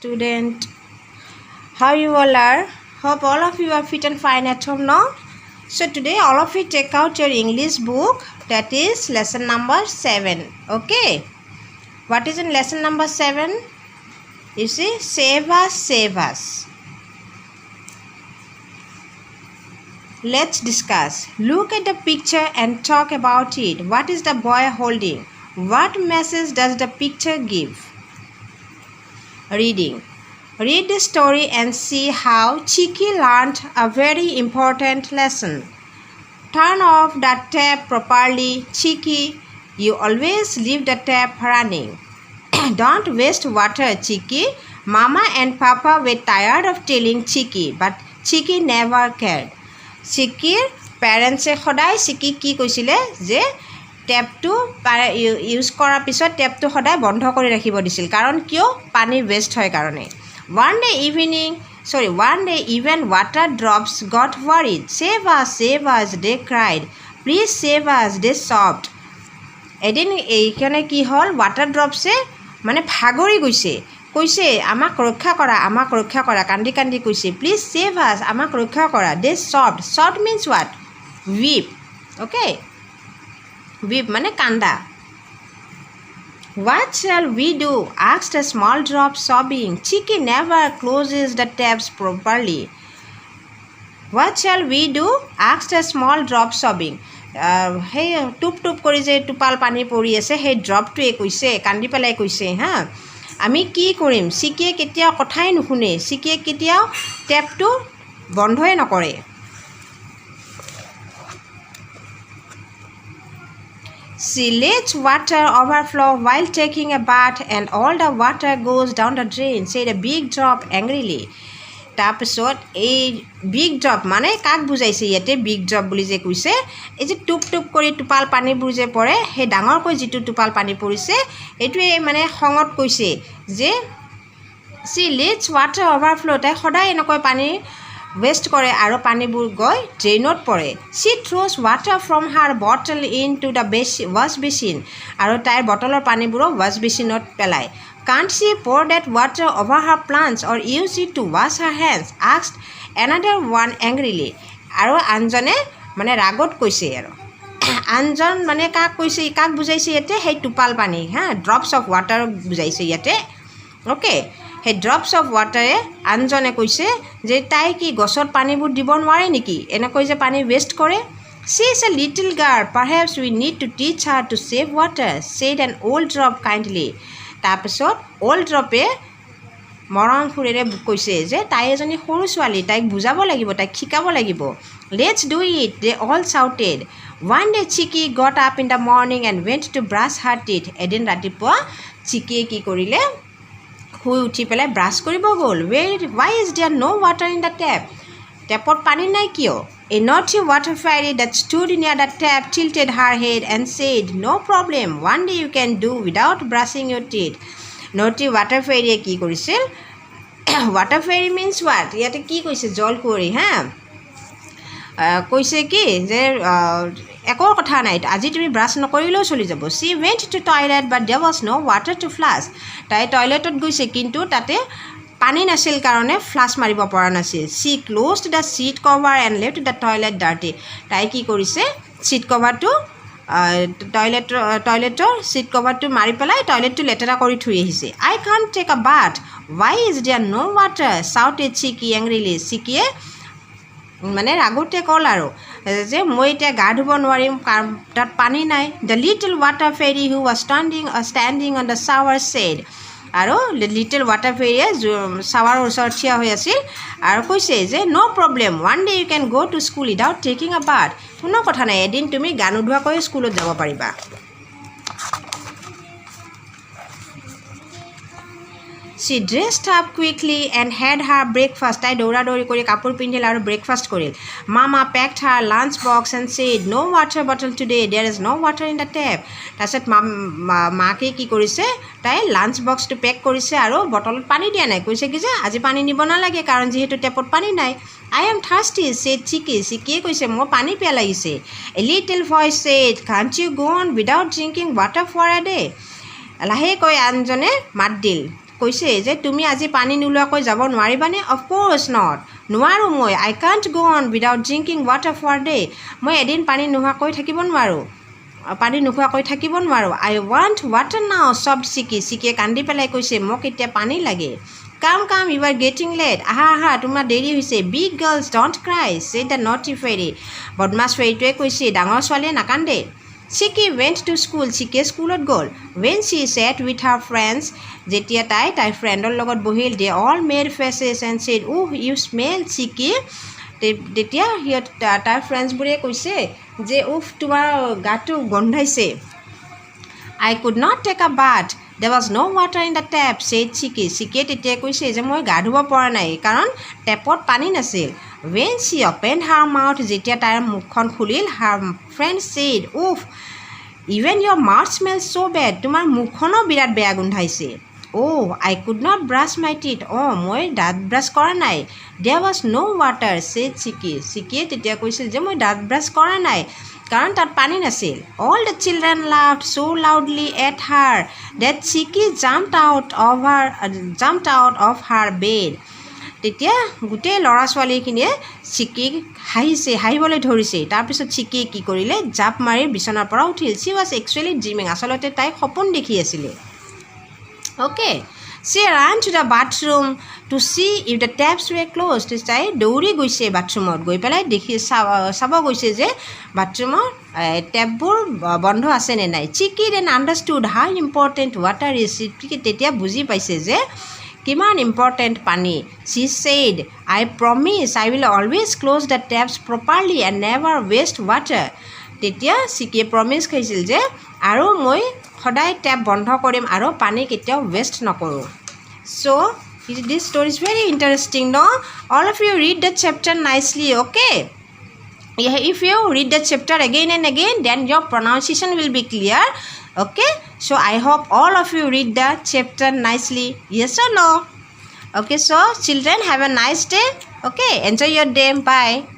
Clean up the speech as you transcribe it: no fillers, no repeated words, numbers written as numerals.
student. How you all are? Hope all of you are fit and fine at home now. So today all of you take out your English book, that is lesson number 7. Okay. What is in lesson number 7? You see, save us, save us. Let's discuss. Look at the picture and talk about it. What is the boy holding? What message does the picture give? Reading. Read the story and see how Chicky learned a very important lesson. Turn off the tap properly, Chicky. You always leave the tap running. Don't waste water, Chicky. Mama and Papa were tired of telling Chicky, but Chicky never cared. Chickyৰ পেৰেণ্টছে সদায় চিকিক কি কৈছিলে যে টেপটো use কৰাৰ পিছত টেপটো সদায় বন্ধ কৰি ৰাখিব দিছিল কাৰণ কিয় পানী ৱেষ্ট হয় কাৰণে one day even water drops got worried. Save us, they cried. Please save us, they sobbed. এদিন এইখানে কি হ'ল water dropsে মানে ভাগৰি গৈছে কৈছে আমাক ৰক্ষা কৰা কান্দি কান্দি কৈছে প্লিজ সেভ আস আমাক ৰক্ষা কৰা দে sobbed means what weep okay weep মানে কান্দা what shall we do asked a small drop sobbing. Chicky never closes the taps properly. What shall we do asked a small drop sobbing. Hey টুপ কৰি যে টুপাল পানী পৰি আছে সেই ড্ৰপটোৱে কৈছে কান্দি পেলাই কৈছে হা আমি কি কৰিম চিকিয়ে কেতিয়াও কথাই নুশুনে চিকিয়ে কেতিয়াও টেপটো বন্ধই নকৰে She lets water overflow while taking a bath and all the water goes down the drain, said a big drop angrily. তাৰপিছত এই বিগ ড্ৰপ মানে কাক বুজাইছে ইয়াতে বিগ ড্ৰপ বুলি যে কৈছে এই যে টুপ কৰি টোপাল পানীবোৰ যে পৰে সেই ডাঙৰকৈ যিটো টোপাল পানী পৰিছে এইটোৱে মানে খঙত কৈছে যে she lets water overflow তাই সদায় এনেকৈ পানী ৱেষ্ট কৰে আৰু পানীবোৰ গৈ ড্ৰেইনত পৰে she throws water from her bottle into the wash basin আৰু তাইৰ বটলৰ পানীবোৰ wash basinত পেলায় Can't she pour that water over her plants or use it to wash her hands? Asked another one angrily. আৰু আনজনে মানে ৰাগত কৈছে আৰু আনজন মানে কাক বুজাইছে ইয়াতে সেই টোপাল পানী হা ড্ৰপছ অফ ৱাটাৰ বুজাইছে ইয়াতে অ'কে সেই ড্ৰপছ অফ ৱাটাৰে আনজনে কৈছে যে তাই কি গছত পানীবোৰ দিব নোৱাৰে নেকি এনেকৈ যে পানী ৱেষ্ট কৰে She is a little girl. Perhaps we need to teach her to save water, said an old drop kindly. তাৰপিছত অল্ড ড্ৰপে মৰম ফুৰেৰে কৈছে যে তাই এজনী সৰু ছোৱালী তাইক বুজাব লাগিব তাইক শিকাব লাগিব let's do it they all shouted one day Chiki got up in the morning and went to brush her teeth এদিন ৰাতিপুৱা চিকিয়ে কি কৰিলে শুই উঠি পেলাই ব্ৰাছ কৰিব গ'ল why is there no' water in the tap টেপত পানী নাই কিয় A naughty water fairy that stood near the tap tilted her head and said, No problem, one day you can do without brushing your teeth. Naughty water fairy কি কৰিছিল water fairy means what ইয়াতে কি কৈছে জল কৰি হা কৈছে কি যে একো কথা নাই আজি তুমি ব্ৰাছ নকৰিলেও চলি যাব she went to toilet but there was no water to flush তাই টয়লেটত গৈছে কিন্তু তাতে পানী নাছিল কাৰণে ফ্লাছ মাৰিব পৰা নাছিল she closed the seat cover and left the toilet dirty তাই কি কৰিছে seat coverটো টয়লেটৰ seat coverটো মাৰি পেলাই টয়লেটটো লেতেৰা কৰি থৈ আহিছে I can't take a bath why is there no water shouted Chicky angrily চিকিয়ে মানে ৰাগতে ক'ল আৰু যে মই এতিয়া গা ধুব নোৱাৰিম তাত পানী নাই the little water fairy who was standing on the shower said আৰু লিটল ৱাটাৰ ফেৰিয়ে শাৱাৰৰ ওচৰত থিয়া হৈ আছিল আৰু কৈছে যে no' problem one day you can go' to school without taking a bath কোনো কথা নাই এদিন তুমি গা নোধোৱাকৈ স্কুলত যাব পাৰিবা She dressed up quickly and had her breakfast. তাই দৌৰা-দৌৰি কৰি কাপোৰ পিন্ধিল আৰু ব্ৰেকফাষ্ট কৰিল Mama packed her lunch box and said, No water bottle today. There is no water in the tap. তাৰপিছত মাকে কি কৰিছে তাই লাঞ্চ বক্সটো পেক কৰিছে আৰু বটলত পানী দিয়া নাই কৈছে কি যে আজি পানী নিব নালাগে কাৰণ যিহেতু টেপত পানী নাই I am thirsty, said Chicky. চিকিয়ে কৈছে মোৰ পানী পিয়া লাগিছে A little voice said, Can't you go on without drinking water for a day? লাহেকৈ আনজনে মাত দিল কৈছে যে তুমি আজি পানী নোলোৱাকৈ যাব নোৱাৰিবানে অফক'ৰ্ছ নট নোৱাৰোঁ মই I can't go' on without drinking water for day মই এদিন পানী নোহোৱাকৈ থাকিব নোৱাৰোঁ আই ৱান্ট ৱাটাৰ নাও চব চিকিয়ে কান্দি পেলাই কৈছে মোক এতিয়া পানী লাগে come you R getting late আহা তোমাৰ দেৰি হৈছে বিগ গাৰ্লছ ডণ্ট ক্ৰাই চে দ্য নটি ফেৰী বদমাছ ফেৰীটোৱে কৈছে ডাঙৰ ছোৱালীয়ে নাকান্দে চিকি ৱেণ্ট টু স্কুল চিকিয়ে স্কুলত গ'ল when she sat with her friends যেতিয়া তাইৰ ফ্ৰেণ্ডৰ লগত বহিল they all made faces and said you smell Chiki তেতিয়া তাইৰ ফ্ৰেণ্ডছবোৰে কৈছে যে তোমাৰ গাটো গোন্ধাইছে I could not take a bath there was no water in the tap said চিকিয়ে তেতিয়া কৈছে যে মই গা ধুব পৰা নাই কাৰণ টেপত পানী নাছিল when she opened her mouth যেতিয়া তাইৰ মুখখন খুলিল her friend said even your mouth smells so bad তোমাৰ মুখখনো বিৰাট বেয়া গোন্ধাইছে I could not brush my teeth মই দাঁত ব্ৰাছ কৰা নাই there was no water said চিকিয়ে তেতিয়া কৈছিল যে মই দাঁত ব্ৰাছ কৰা নাই কাৰণ তাত পানী নাছিল all the children laughed so loudly at her that Chiki jumped out of her bed তেতিয়া গোটেই ল'ৰা ছোৱালীখিনিয়ে চিকিক হাঁহিবলৈ ধৰিছে তাৰপিছত চিকিয়ে কি কৰিলে জাপ মাৰি বিচনাৰ পৰা উঠিল she was actually dreaming আচলতে তাই সপোন দেখি আছিলে she ran to the bathroom to see if the taps were closed তাই দৌৰি গৈছে বাথৰুমত গৈ পেলাই চাব গৈছে যে বাথৰুমৰ টেপবোৰ বন্ধ আছে নে নাই চিকি then understood how important water is তেতিয়া বুজি পাইছে যে কিমান ইম্পৰ্টেণ্ট পানী she said I promise I will always close the taps properly and never waste water তেতিয়া চিকিয়ে প্ৰমিছ খাইছিল যে আৰু মই সদায় টেপ বন্ধ কৰিম আৰু পানী কেতিয়াও ৱেষ্ট নকৰোঁ so this story is very interesting no all of you read the chapter nicely if you read the chapter again and again then your pronunciation will be clear so I hope all of you read the chapter nicely yes or no so children have a nice day enjoy your day bye